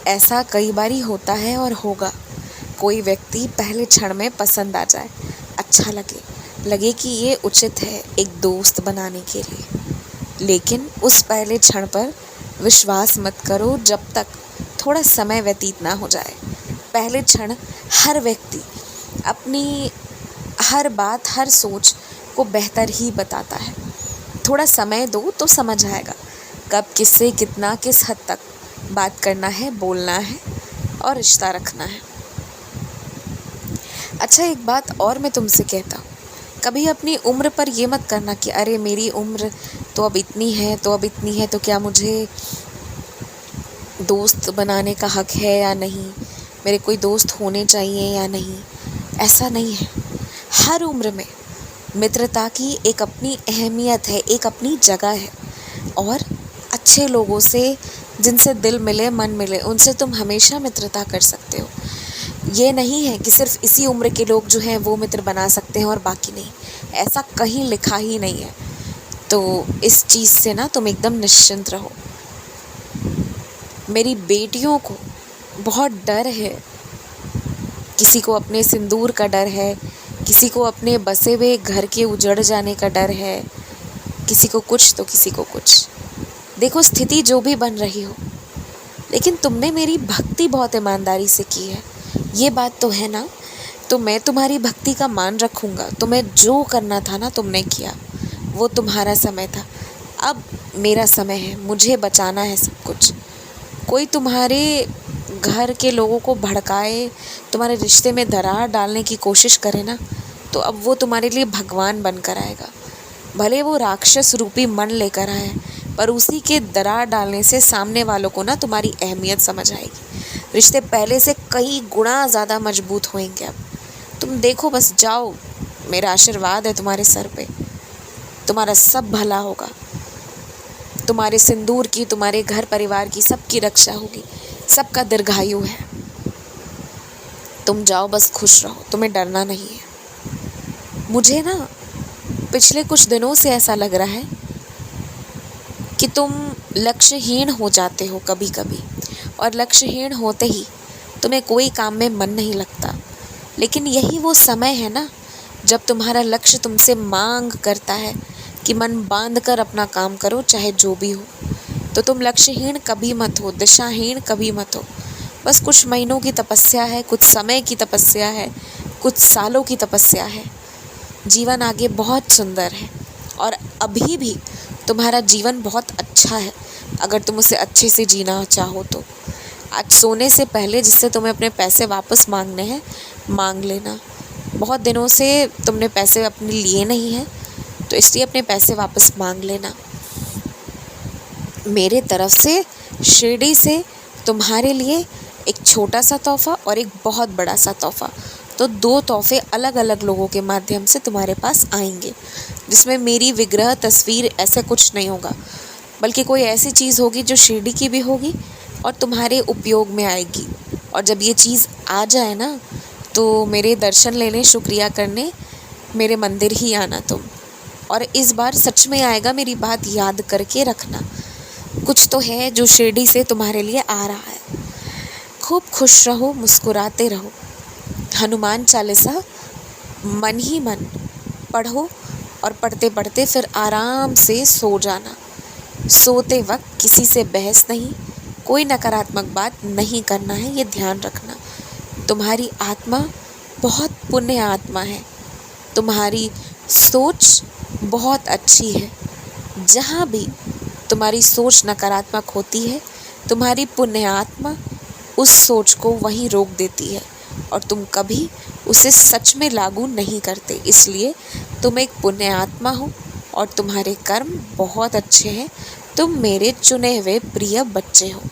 ऐसा कई बारी होता है और होगा। कोई व्यक्ति पहले क्षण में पसंद आ जाए, अच्छा लगे कि ये उचित है एक दोस्त बनाने के लिए। लेकिन उस पहले क्षण पर विश्वास मत करो जब तक थोड़ा समय व्यतीत ना हो जाए। पहले क्षण हर व्यक्ति अपनी हर बात, हर सोच को बेहतर ही बताता है। थोड़ा समय दो तो समझ आएगा कब किससे कितना, किस हद तक बात करना है, बोलना है और रिश्ता रखना है। अच्छा, एक बात और मैं तुमसे कहता हूँ, कभी अपनी उम्र पर ये मत करना कि अरे मेरी उम्र तो अब इतनी है तो क्या मुझे दोस्त बनाने का हक है या नहीं, मेरे कोई दोस्त होने चाहिए या नहीं। ऐसा नहीं है। हर उम्र में मित्रता की एक अपनी अहमियत है, एक अपनी जगह है। और अच्छे लोगों से, जिनसे दिल मिले, मन मिले, उनसे तुम हमेशा मित्रता कर सकते हो। ये नहीं है कि सिर्फ इसी उम्र के लोग जो हैं वो मित्र बना सकते हैं और बाकी नहीं। ऐसा कहीं लिखा ही नहीं है। तो इस चीज़ से ना तुम एकदम निश्चिंत रहो। मेरी बेटियों को बहुत डर है। किसी को अपने सिंदूर का डर है, किसी को अपने बसे हुए घर के उजड़ जाने का डर है, किसी को कुछ तो किसी को कुछ। देखो, स्थिति जो भी बन रही हो, लेकिन तुमने मेरी भक्ति बहुत ईमानदारी से की है, ये बात तो है ना। तो मैं तुम्हारी भक्ति का मान रखूँगा। तुम्हें जो करना था ना तुमने किया, वो तुम्हारा समय था। अब मेरा समय है, मुझे बचाना है सब कुछ। कोई तुम्हारे घर के लोगों को भड़काए, तुम्हारे रिश्ते में दरार डालने की कोशिश करे ना, तो अब वो तुम्हारे लिए भगवान बनकर आएगा। भले वो राक्षस रूपी मन लेकर आए, पर उसी के दरार डालने से सामने वालों को ना तुम्हारी अहमियत समझ आएगी। रिश्ते पहले से कई गुना ज़्यादा मजबूत होंगे। अब तुम देखो, बस जाओ, मेरा आशीर्वाद है तुम्हारे सर पे। तुम्हारा सब भला होगा। तुम्हारे सिंदूर की, तुम्हारे घर परिवार की, सबकी रक्षा होगी। सबका दीर्घायु है। तुम जाओ, बस खुश रहो, तुम्हें डरना नहीं है। मुझे ना पिछले कुछ दिनों से ऐसा लग रहा है कि तुम लक्ष्यहीन हो जाते हो कभी कभी, और लक्ष्यहीन होते ही तुम्हें कोई काम में मन नहीं लगता। लेकिन यही वो समय है ना जब तुम्हारा लक्ष्य तुमसे मांग करता है कि मन बांध कर अपना काम करो, चाहे जो भी हो। तो तुम लक्ष्यहीन कभी मत हो, दिशाहीन कभी मत हो। बस कुछ महीनों की तपस्या है, कुछ समय की तपस्या है, कुछ सालों की तपस्या है। जीवन आगे बहुत सुंदर है और अभी भी तुम्हारा जीवन बहुत अच्छा है, अगर तुम उसे अच्छे से जीना चाहो तो। आज सोने से पहले जिससे तुम्हें अपने पैसे वापस मांगने हैं, मांग लेना। बहुत दिनों से तुमने पैसे अपने लिए नहीं हैं, तो इसलिए अपने पैसे वापस मांग लेना। मेरे तरफ से, शिरडी से तुम्हारे लिए एक छोटा सा तोहफ़ा और एक बहुत बड़ा सा तोहफ़ा। तो 2 तोहफ़े अलग अलग लोगों के माध्यम से तुम्हारे पास आएंगे, जिसमें मेरी विग्रह तस्वीर ऐसे कुछ नहीं होगा, बल्कि कोई ऐसी चीज़ होगी जो शिरडी की भी होगी और तुम्हारे उपयोग में आएगी। और जब ये चीज़ आ जाए ना, तो मेरे दर्शन लेने, शुक्रिया करने मेरे मंदिर ही आना तुम। और इस बार सच में आएगा, मेरी बात याद करके रखना। कुछ तो है जो शिरडी से तुम्हारे लिए आ रहा है। खूब खुश रहो, मुस्कुराते रहो। हनुमान चालीसा मन ही मन पढ़ो और पढ़ते पढ़ते फिर आराम से सो जाना। सोते वक्त किसी से बहस नहीं, कोई नकारात्मक बात नहीं करना है, ये ध्यान रखना। तुम्हारी आत्मा बहुत पुण्य आत्मा है। तुम्हारी सोच बहुत अच्छी है। जहाँ भी तुम्हारी सोच नकारात्मक होती है, तुम्हारी पुण्य आत्मा उस सोच को वहीं रोक देती है और तुम कभी उसे सच में लागू नहीं करते। इसलिए तुम एक पुण्य आत्मा हो और तुम्हारे कर्म बहुत अच्छे हैं। तुम मेरे चुने हुए प्रिय बच्चे हो।